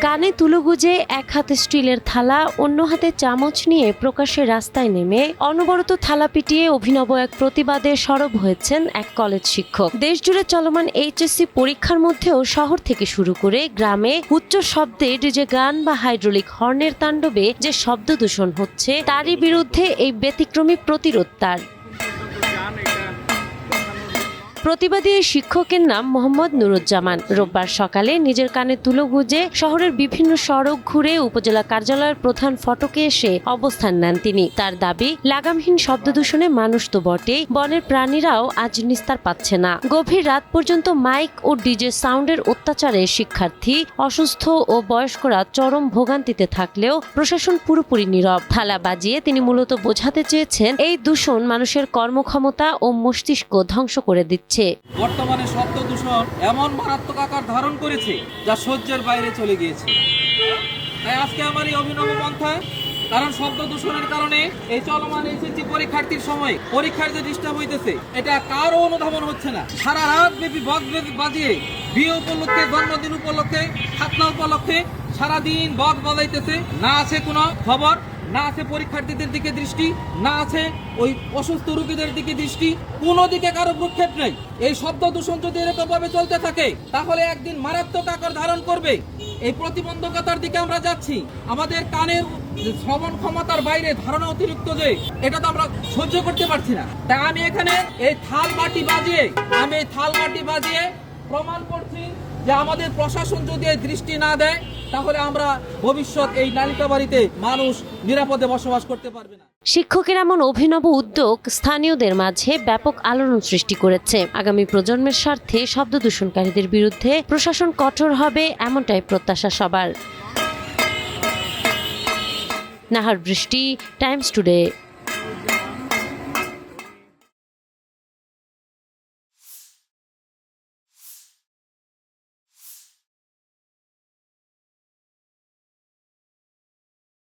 কানে তুলো গুজে এক হাতে স্টিলের থালা, অন্য হাতে চামচ নিয়ে প্রকাশ্যে রাস্তায় নেমে অনবরত থালা পিটিয়ে অভিনব এক প্রতিবাদে সরব হয়েছেন এক কলেজ শিক্ষক। দেশজুড়ে চলমান এইচএসসি পরীক্ষার মধ্যেও শহর থেকে শুরু করে গ্রামে উচ্চ শব্দে ডিজে গান বা হাইড্রোলিক হর্নের তাণ্ডবে যে শব্দ দূষণ হচ্ছে, তারই বিরুদ্ধে এই ব্যতিক্রমী প্রতিরোধ তার। প্রতিবাদী এই শিক্ষকের নাম মোহাম্মদ নুরুজ্জামান। রোববার সকালে নিজের কানে তুলো গুজে শহরের বিভিন্ন সড়ক ঘুরে উপজেলা কার্যালয়ের প্রধান ফটকে এসে অবস্থান নেন তিনি। তার দাবি, লাগামহীন শব্দ দূষণে মানুষ তো বটেই, বনের প্রাণীরাও আজ নিস্তার পাচ্ছে না। গভীর রাত পর্যন্ত মাইক ও ডিজে সাউন্ডের অত্যাচারে শিক্ষার্থী, অসুস্থ ও বয়স্করা চরম ভোগান্তিতে থাকলেও প্রশাসন পুরোপুরি নীরব। থালা বাজিয়ে তিনি মূলত বোঝাতে চেয়েছেন, এই দূষণ মানুষের কর্মক্ষমতা ও মস্তিষ্ক ধ্বংস করে দিচ্ছে। বর্তমানে শব্দ দূষণ এমন মারাত্মক আকার ধারণ করেছে যা সহ্যের বাইরে চলে গিয়েছে। তাই আজকে আমার এই অভিনব পন্থা, কারণ শব্দ দূষণের কারণে এই চলমান এইচএসসি পরীক্ষার্থীর সময় পরীক্ষার যে ডিস্টার্ব হইতেছে, এটা কারো অনুধাবন হচ্ছে না। সারা রাত ব্যাপী বক্স বাজিয়ে বিয়ে উপলক্ষে, জন্মদিন উপলক্ষে, খাতনা উপলক্ষে সারাদিন বক্স বাজাইতেছে। না আছে কোনো খবর, না আছে পরীক্ষার্থীদের দিকে দৃষ্টি, না আছে ওই অসুস্থ রোগীদের দিকে দৃষ্টি, কোনো দিকে কারো ভ্রুক্ষেপ নেই। এই শব্দ দূষণ যদি এরকম ভাবে চলতে থাকে তাহলে একদিন মারাত্মক আকার ধারণ করবে। এই প্রতিবন্ধকতার দিকে আমরা যাচ্ছি। আমাদের কানের শ্রবণ ক্ষমতার বাইরে ধারণা অতিরিক্ত যে এটা তো আমরা সহ্য করতে পারছি না। তাই আমি এখানে এই থাল বাটি বাজিয়ে প্রমাণ করছি যে আমাদের প্রশাসন যদি এই দৃষ্টি না দেয় তাহলে আমরা ভবিষ্যৎ এই নালিতাবাড়িতে মানুষ নিরাপদে বসবাস করতে পারবে না। শিক্ষকের এমন অভিনব উদ্যোগ স্থানীয়দের মাঝে ব্যাপক আলোড়ন সৃষ্টি করেছে। আগামী প্রজন্মের স্বার্থে শব্দ দূষণকারীদের বিরুদ্ধে প্রশাসন কঠোর হবে, এমনটাই প্রত্যাশা সবার। নাহার বৃষ্টি, টাইমস টুডে।